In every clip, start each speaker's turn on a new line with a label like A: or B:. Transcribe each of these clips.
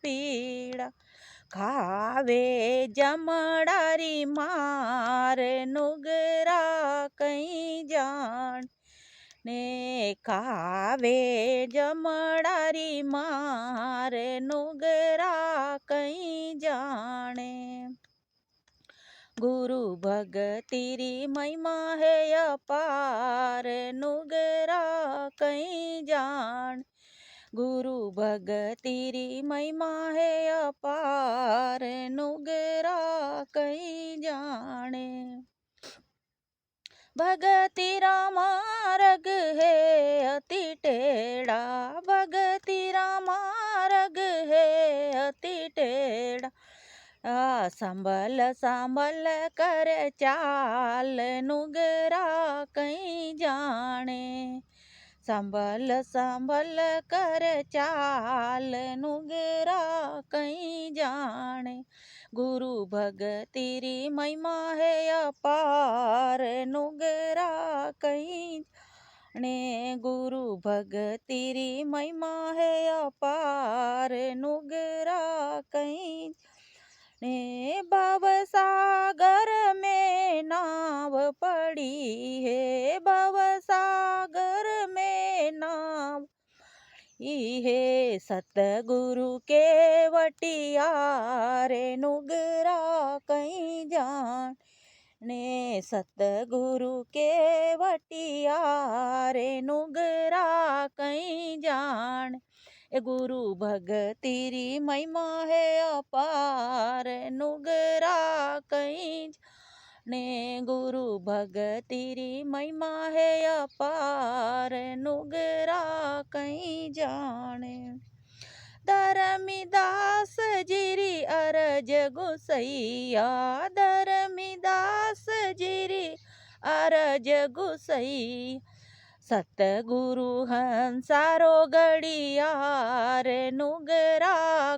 A: પીડા ખાવે જમડારી માર નુગરા કઈ જાણ ને ખાવે જમડારી માર નુગરા કઈ જાણે गुरु भगतिरी महिमा है अपार नुगरा कहीं जान गुरु भगतिरी महिमा है अपार नुगरा कहीं जाने भगतिरा मार्ग है अति टेढ़ा भगतिरा मार्ग है अति टेढ़ा संभल संभल कर चाल नुगरा कहीं जाने संभल संभल कर चाल नुगरा कहीं जाने गुरु भगतिरी महिमा है अपार नुगरा कहीं ने गुरु भगतिरी महिमा है अपार नुगरा कहीं ने भव सागर में नाव पड़ी है भव सागर में नाव है सतगुरु के वटिया रे नुगरा कहीं जान ने सतगुरु के वटिया रे नुगरा कहीं जान गुरु भगतिरी महिमा है अपार नुगरा कहीं ने गुरु भगतिरी महिमा है अपार नुगरा कहीं जाने धर्मीदास जिरी अरज गुसैया धर्मीदास जिरी अरज गुसैया सतगुरु हंसारो गड़ियार नुगरा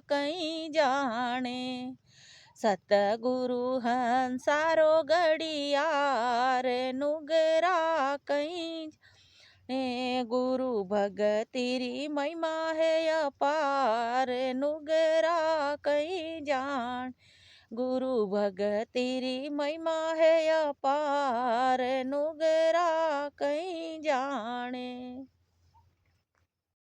A: कहीं जाने सतगुरु हंसारो गड़ियार नुगरा कहीं ने गुरु भगतिरी महिमा है अपार नुगरा कहीं जान गुरु भगतिरी महिमा है अपार नुगरा कहीं जाने।